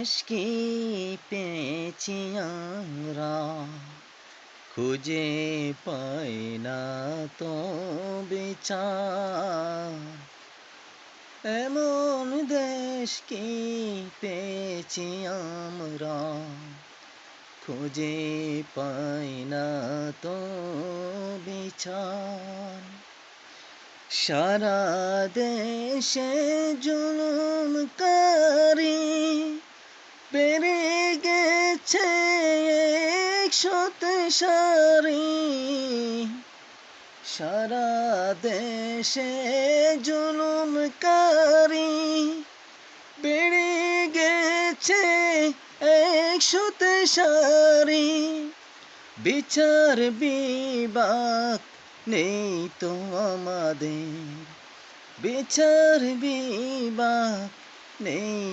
দেশ কি পেয়েছি আমরা, খুঁজে পাই না তো বিচার। এমন দেশ কি পেয়েছি আমরা, খুঁজে পাই না তো বিচার। সারা দেশে জুলুমকারী বেড়ে গেছে 100 সারি। সারা দেশে জুলুমকারী বেড়ে গেছে 100 সারি। বিচার বিভাগ নেই তো আমাদের, বিচার বিভাগ নেই।